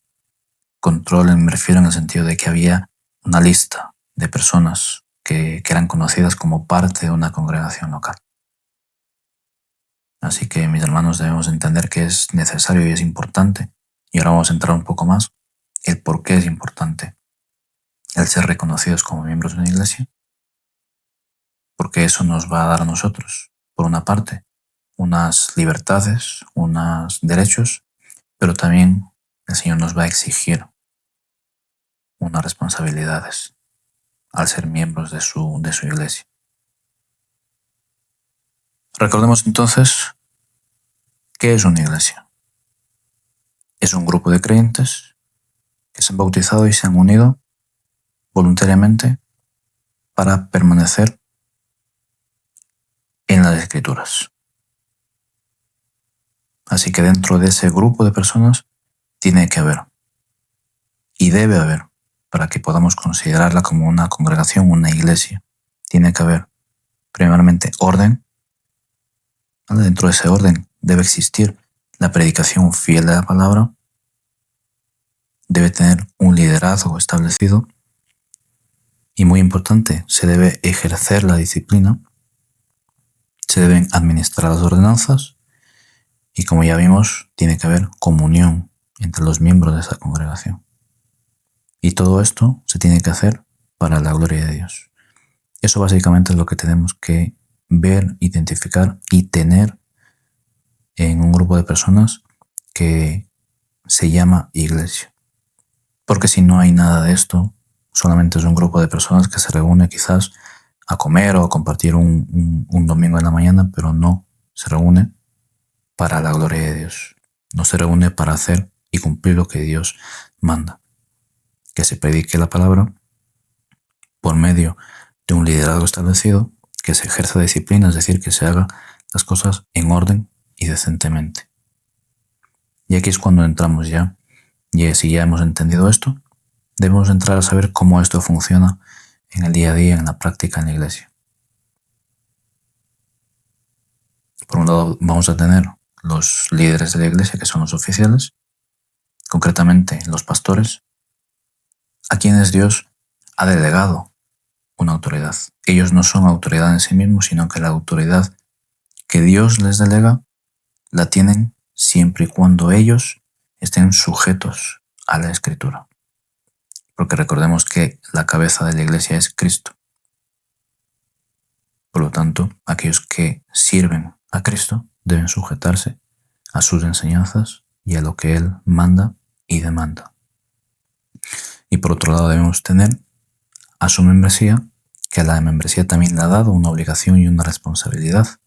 me refiero en el sentido de que había una lista de personas que eran conocidas como parte de una congregación local. Así que, mis hermanos, debemos entender que es necesario y es importante, y ahora vamos a entrar un poco más, el por qué es importante el ser reconocidos como miembros de una iglesia, porque eso nos va a dar a nosotros, por una parte, unas libertades, unos derechos, pero también el Señor nos va a exigir unas responsabilidades al ser miembros de su iglesia. Recordemos entonces, ¿qué es una iglesia? Es un grupo de creyentes que se han bautizado y se han unido voluntariamente para permanecer en las Escrituras. Así que dentro de ese grupo de personas tiene que haber, y debe haber, para que podamos considerarla como una congregación, una iglesia, tiene que haber, primeramente, orden. Dentro de ese orden debe existir la predicación fiel de la palabra, debe tener un liderazgo establecido y, muy importante, se debe ejercer la disciplina, se deben administrar las ordenanzas y, como ya vimos, tiene que haber comunión entre los miembros de esa congregación. Y todo esto se tiene que hacer para la gloria de Dios. Eso básicamente es lo que tenemos que ver, identificar y tener en un grupo de personas que se llama iglesia. Porque si no hay nada de esto, solamente es un grupo de personas que se reúne quizás a comer o a compartir un domingo en la mañana, pero no se reúne para la gloria de Dios. No se reúne para hacer y cumplir lo que Dios manda. Que se predique la palabra por medio de un liderazgo establecido, que se ejerza disciplina, es decir, que se haga las cosas en orden y decentemente. Y aquí es cuando entramos ya. Y si ya hemos entendido esto, debemos entrar a saber cómo esto funciona en el día a día, en la práctica en la iglesia. Por un lado vamos a tener los líderes de la iglesia, que son los oficiales, concretamente los pastores, a quienes Dios ha delegado una autoridad. Ellos no son autoridad en sí mismos, sino que la autoridad que Dios les delega la tienen siempre y cuando ellos estén sujetos a la Escritura. Porque recordemos que la cabeza de la iglesia es Cristo. Por lo tanto, aquellos que sirven a Cristo deben sujetarse a sus enseñanzas y a lo que Él manda y demanda. Y por otro lado debemos tener a su membresía, que a la membresía también le ha dado una obligación y una responsabilidad.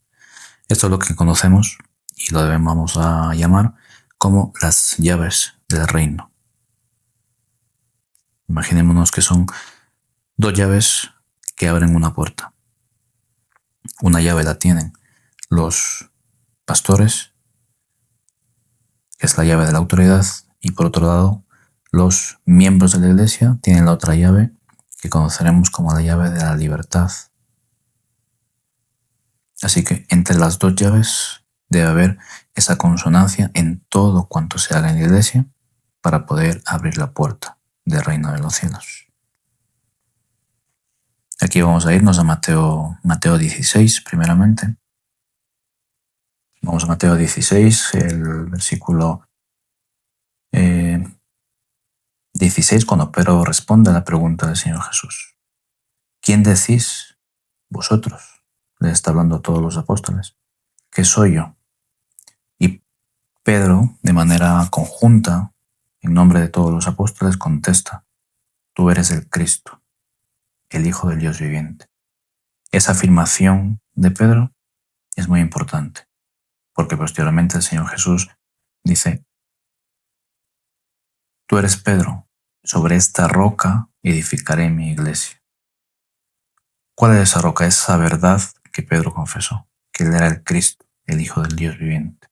Esto es lo que conocemos y lo debemos a llamar como las llaves del reino. Imaginémonos que son dos llaves que abren una puerta. Una llave la tienen los pastores, que es la llave de la autoridad, y por otro lado, los miembros de la iglesia tienen la otra llave que conoceremos como la llave de la libertad. Así que entre las dos llaves debe haber esa consonancia en todo cuanto se haga en la iglesia para poder abrir la puerta del reino de los cielos. Aquí vamos a irnos a Mateo 16 primeramente. Vamos a Mateo 16, el versículo 16, cuando Pedro responde a la pregunta del Señor Jesús. ¿Quién decís vosotros? Le está hablando a todos los apóstoles. ¿Qué soy yo? Y Pedro, de manera conjunta, en nombre de todos los apóstoles, contesta: tú eres el Cristo, el Hijo del Dios viviente. Esa afirmación de Pedro es muy importante, porque posteriormente el Señor Jesús dice: tú eres Pedro, sobre esta roca edificaré mi iglesia. ¿Cuál es esa roca? Esa verdad que Pedro confesó, que él era el Cristo, el Hijo del Dios viviente.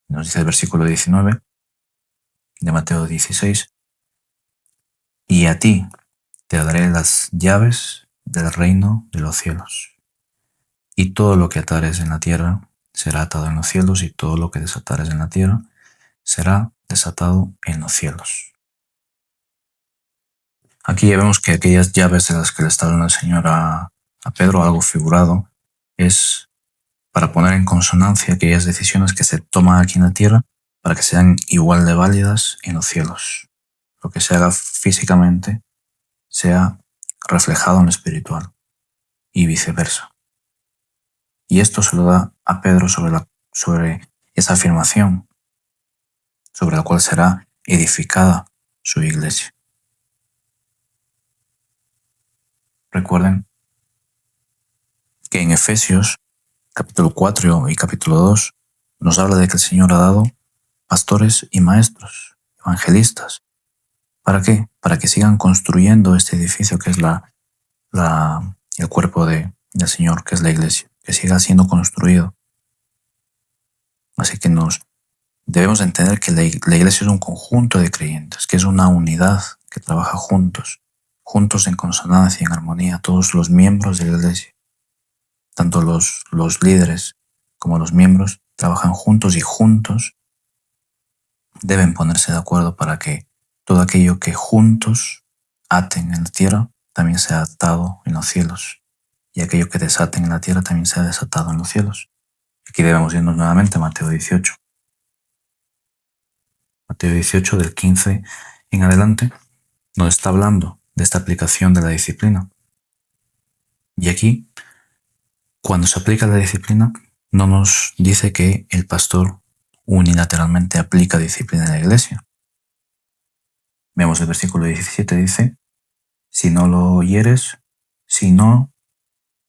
Nos dice el versículo 19 de Mateo 16: y a ti te daré las llaves del reino de los cielos. Y todo lo que atares en la tierra será atado en los cielos, y todo lo que desatares en la tierra será desatado en los cielos. Aquí ya vemos que aquellas llaves de las que le está hablando el Señor a Pedro, algo figurado, es para poner en consonancia aquellas decisiones que se toman aquí en la tierra para que sean igual de válidas en los cielos. Lo que se haga físicamente sea reflejado en lo espiritual y viceversa. Y esto se lo da a Pedro sobre esa afirmación, sobre la cual será edificada su iglesia. Recuerden que en Efesios capítulo 4 y capítulo 2 nos habla de que el Señor ha dado pastores y maestros, evangelistas. ¿Para qué? Para que sigan construyendo este edificio que es el cuerpo del Señor, que es la iglesia, que siga siendo construido. Así que debemos entender que la iglesia es un conjunto de creyentes, que es una unidad que trabaja juntos en consonancia, en armonía, todos los miembros de la iglesia. Tanto los líderes como los miembros trabajan juntos y juntos deben ponerse de acuerdo para que todo aquello que juntos aten en la tierra también sea atado en los cielos, y aquello que desaten en la tierra también sea desatado en los cielos. Aquí debemos irnos nuevamente a Mateo 18. Mateo 18 del 15 en adelante nos está hablando de esta aplicación de la disciplina. Y aquí, cuando se aplica la disciplina, no nos dice que el pastor unilateralmente aplica disciplina en la iglesia. Vemos el versículo 17, dice: si no lo oyeres, si no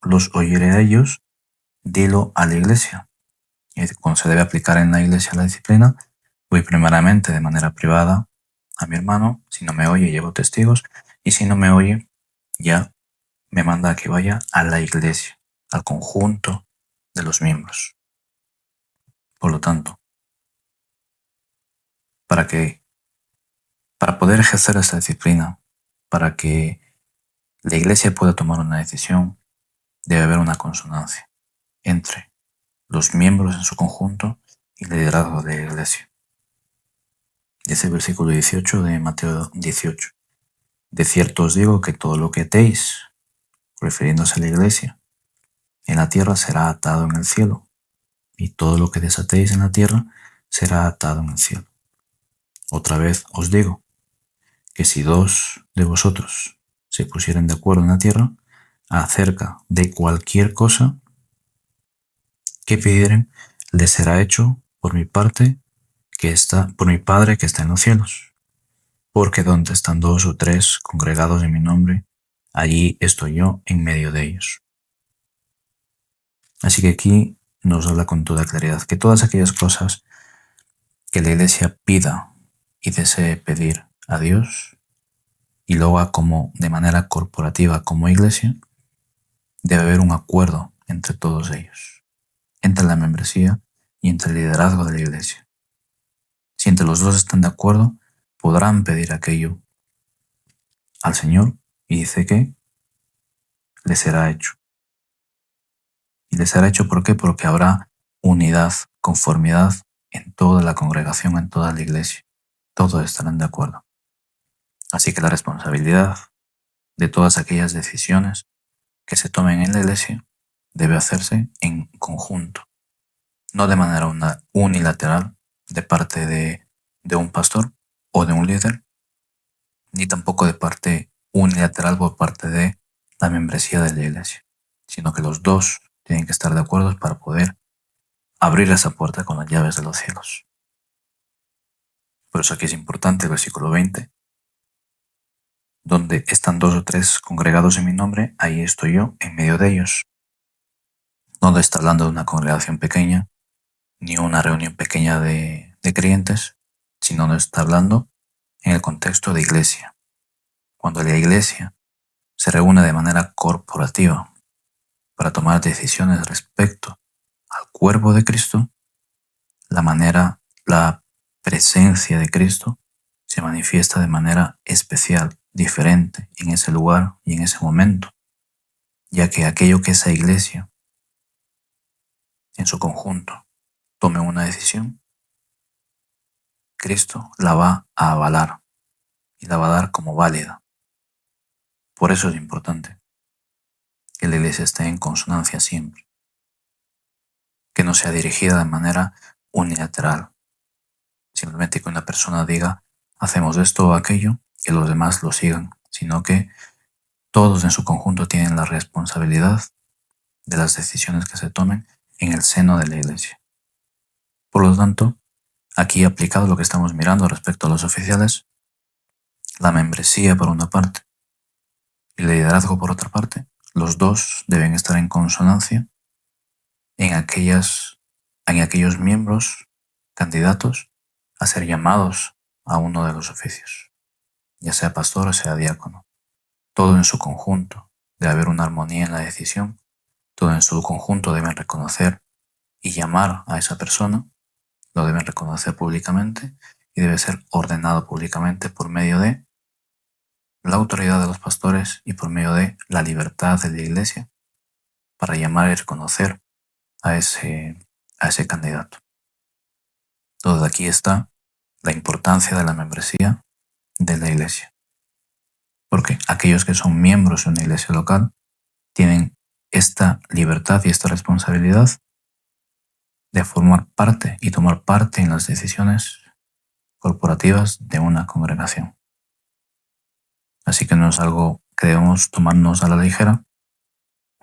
los oyere a ellos, dilo a la iglesia. Y cuando se debe aplicar en la iglesia la disciplina, voy primeramente de manera privada a mi hermano. Si no me oye, llevo testigos, y si no me oye, ya me manda a que vaya a la iglesia, al conjunto de los miembros. Por lo tanto, para poder ejercer esta disciplina, para que la iglesia pueda tomar una decisión, debe haber una consonancia entre los miembros en su conjunto y el liderazgo de la iglesia. Dice el versículo 18 de Mateo 18: de cierto os digo que todo lo que atéis, refiriéndose a la iglesia, en la tierra será atado en el cielo, y todo lo que desatéis en la tierra será atado en el cielo. Otra vez os digo que si dos de vosotros se pusieren de acuerdo en la tierra acerca de cualquier cosa que pidieren, les será hecho por mi Padre que está en los cielos. Porque donde están dos o tres congregados en mi nombre, allí estoy yo en medio de ellos. Así que aquí nos habla con toda claridad que todas aquellas cosas que la iglesia pida y desee pedir a Dios y lo haga como de manera corporativa como iglesia, debe haber un acuerdo entre todos ellos, entre la membresía y entre el liderazgo de la iglesia. Si entre los dos están de acuerdo, podrán pedir aquello al Señor, y dice que les será hecho. ¿Y les será hecho por qué? Porque habrá unidad, conformidad en toda la congregación, en toda la iglesia. Todos estarán de acuerdo. Así que la responsabilidad de todas aquellas decisiones que se tomen en la iglesia debe hacerse en conjunto, no de manera unilateral de parte de un pastor o de un líder, ni tampoco de parte unilateral por parte de la membresía de la iglesia, sino que los dos tienen que estar de acuerdo para poder abrir esa puerta con las llaves de los cielos. Por eso aquí es importante el versículo 20, donde están dos o tres congregados en mi nombre, ahí estoy yo en medio de ellos. No está hablando de una congregación pequeña, ni una reunión pequeña de creyentes, sino no está hablando en el contexto de iglesia. Cuando la iglesia se reúne de manera corporativa para tomar decisiones respecto al cuerpo de Cristo, la presencia de Cristo se manifiesta de manera especial, diferente en ese lugar y en ese momento, ya que aquello que esa iglesia en su conjunto tome una decisión, Cristo la va a avalar y la va a dar como válida. Por eso es importante que la iglesia esté en consonancia siempre, que no sea dirigida de manera unilateral, simplemente que una persona diga hacemos esto o aquello y los demás lo sigan, sino que todos en su conjunto tienen la responsabilidad de las decisiones que se tomen en el seno de la iglesia. Por lo tanto, aquí aplicado lo que estamos mirando respecto a los oficiales, la membresía por una parte y el liderazgo por otra parte, los dos deben estar en consonancia en aquellos miembros candidatos a ser llamados a uno de los oficios, ya sea pastor o sea diácono. Todo en su conjunto debe haber una armonía en la decisión, todo en su conjunto deben reconocer y llamar a esa persona, lo deben reconocer públicamente y debe ser ordenado públicamente por medio de la autoridad de los pastores y por medio de la libertad de la iglesia para llamar y reconocer a ese candidato. Todo aquí está la importancia de la membresía de la iglesia. Porque aquellos que son miembros de una iglesia local tienen esta libertad y esta responsabilidad de formar parte y tomar parte en las decisiones corporativas de una congregación. Así que no es algo que debemos tomarnos a la ligera,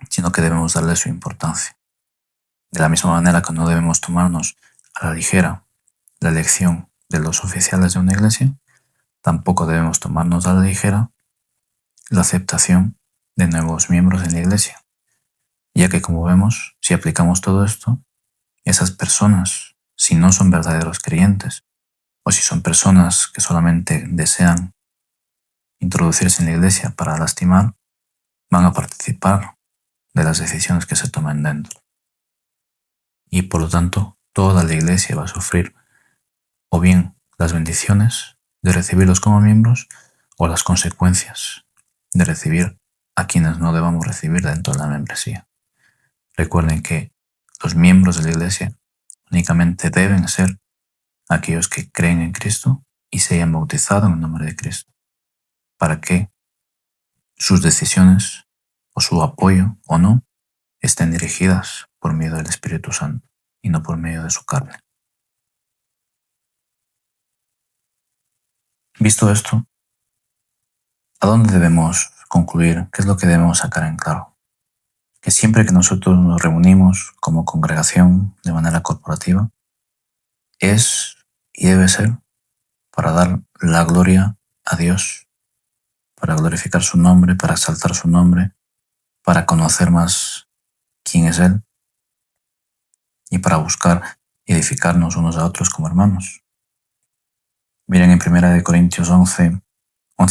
sino que debemos darle su importancia. De la misma manera que no debemos tomarnos a la ligera la elección de los oficiales de una iglesia, tampoco debemos tomarnos a la ligera la aceptación de nuevos miembros en la iglesia, ya que, como vemos, si aplicamos todo esto, esas personas, si no son verdaderos creyentes, o si son personas que solamente desean introducirse en la iglesia para lastimar, van a participar de las decisiones que se tomen dentro. Y por lo tanto, toda la iglesia va a sufrir o bien las bendiciones de recibirlos como miembros o las consecuencias de recibir a quienes no debamos recibir dentro de la membresía. Recuerden que los miembros de la iglesia únicamente deben ser aquellos que creen en Cristo y se hayan bautizado en el nombre de Cristo, para que sus decisiones o su apoyo o no estén dirigidas por medio del Espíritu Santo y no por medio de su carne. Visto esto, ¿a dónde debemos concluir? ¿Qué es lo que debemos sacar en claro? Que siempre que nosotros nos reunimos como congregación de manera corporativa, es y debe ser para dar la gloria a Dios, para glorificar su nombre, para exaltar su nombre, para conocer más quién es Él y para buscar edificarnos unos a otros como hermanos. Miren en 1 Corintios 11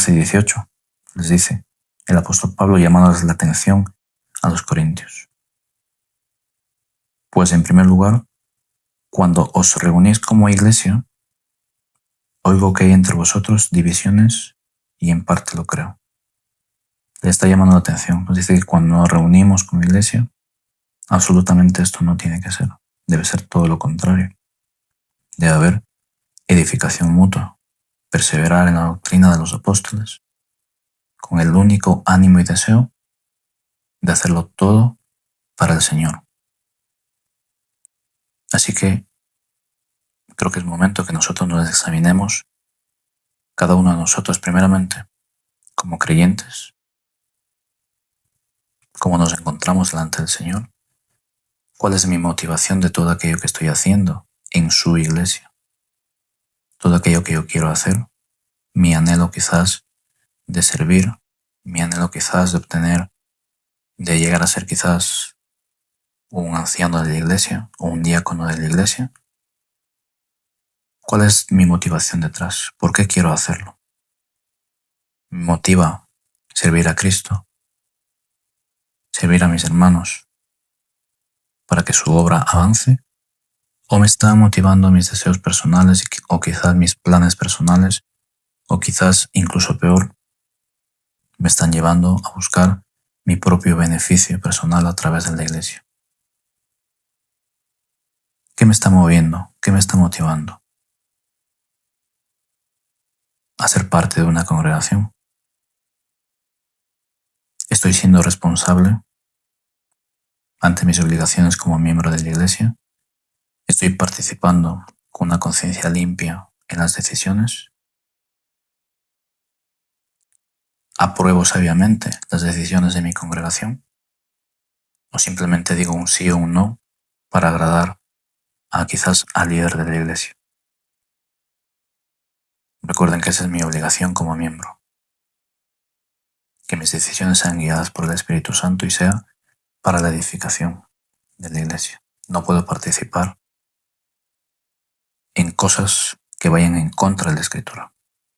y 18, les dice el apóstol Pablo llamándoles la atención a los corintios. Pues en primer lugar, cuando os reunís como iglesia, oigo que hay entre vosotros divisiones y en parte lo creo. Le está llamando la atención. Nos dice que cuando nos reunimos como iglesia, absolutamente esto no tiene que ser. Debe ser todo lo contrario. Debe haber edificación mutua, perseverar en la doctrina de los apóstoles, con el único ánimo y deseo de hacerlo todo para el Señor. Así que creo que es momento que nosotros nos examinemos, cada uno de nosotros primeramente, como creyentes, cómo nos encontramos delante del Señor, cuál es mi motivación de todo aquello que estoy haciendo en su iglesia, todo aquello que yo quiero hacer, mi anhelo quizás de servir, mi anhelo quizás de obtener, de llegar a ser quizás un anciano de la iglesia o un diácono de la iglesia. ¿Cuál es mi motivación detrás? ¿Por qué quiero hacerlo? ¿Me motiva servir a Cristo? ¿Servir a mis hermanos para que su obra avance? ¿O me están motivando mis deseos personales o quizás mis planes personales? ¿O quizás, incluso peor, me están llevando a buscar mi propio beneficio personal a través de la iglesia? ¿Qué me está moviendo? ¿Qué me está motivando a ser parte de una congregación? ¿Estoy siendo responsable ante mis obligaciones como miembro de la iglesia? ¿Estoy participando con una conciencia limpia en las decisiones? ¿Apruebo sabiamente las decisiones de mi congregación? ¿O simplemente digo un sí o un no para agradar a quizás al líder de la iglesia? Recuerden que esa es mi obligación como miembro. Que mis decisiones sean guiadas por el Espíritu Santo y sea para la edificación de la iglesia. No puedo participar en cosas que vayan en contra de la Escritura.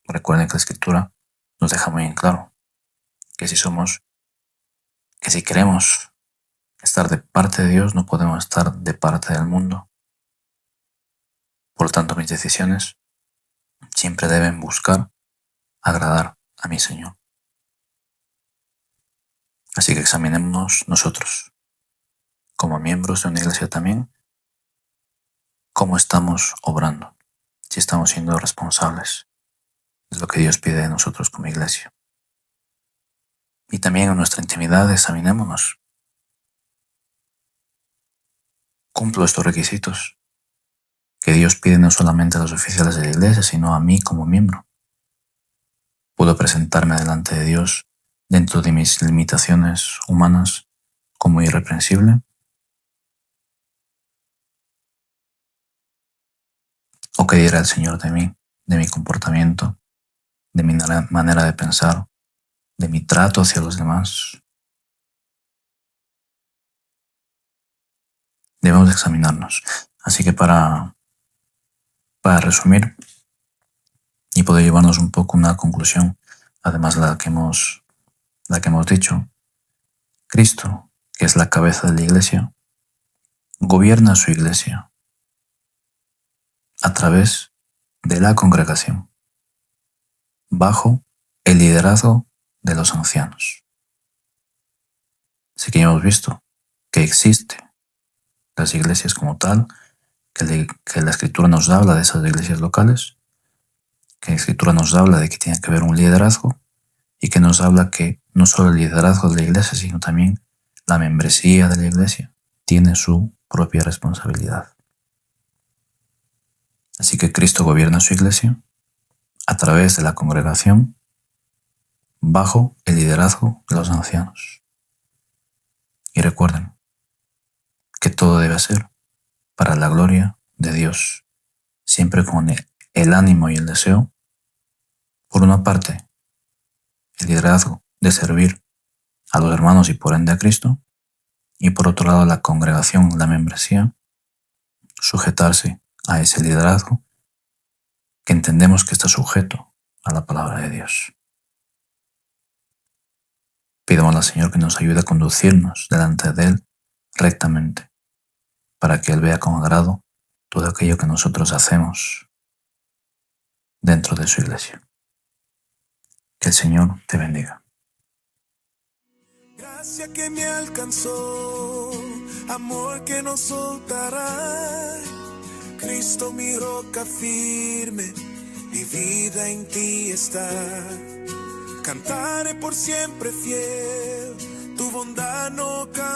Recuerden que la Escritura nos deja muy en claro que si queremos estar de parte de Dios, no podemos estar de parte del mundo. Por lo tanto, mis decisiones siempre deben buscar agradar a mi Señor. Así que examinémonos nosotros, como miembros de una iglesia también, cómo estamos obrando, si estamos siendo responsables de lo que Dios pide de nosotros como iglesia. Y también en nuestra intimidad examinémonos. ¿Cumplo estos requisitos que Dios pide no solamente a los oficiales de la iglesia, sino a mí como miembro? ¿Puedo presentarme delante de Dios dentro de mis limitaciones humanas como irreprensible? ¿O qué dirá el Señor de mí, de mi comportamiento, de mi manera de pensar, de mi trato hacia los demás? Debemos examinarnos. Así que para resumir y poder llevarnos un poco a una conclusión, además de la que hemos dicho, Cristo, que es la cabeza de la Iglesia, gobierna su Iglesia a través de la congregación, bajo el liderazgo de los ancianos. Así que ya hemos visto que existe las iglesias como tal, que la Escritura nos habla de esas iglesias locales, que la Escritura nos habla de que tiene que haber un liderazgo y que nos habla que no solo el liderazgo de la iglesia, sino también la membresía de la iglesia tiene su propia responsabilidad. Así que Cristo gobierna su iglesia a través de la congregación bajo el liderazgo de los ancianos. Y recuerden que todo debe ser para la gloria de Dios, siempre con el ánimo y el deseo, por una parte, el liderazgo de servir a los hermanos y por ende a Cristo, y por otro lado la congregación, la membresía, sujetarse a ese liderazgo que entendemos que está sujeto a la palabra de Dios. Pidamos al Señor que nos ayude a conducirnos delante de Él rectamente, para que Él vea con agrado todo aquello que nosotros hacemos dentro de su iglesia. Que el Señor te bendiga. Gracia que me alcanzó, amor que no soltará. Cristo mi roca firme, mi vida en ti está. Cantaré por siempre fiel, tu bondad no cambiará.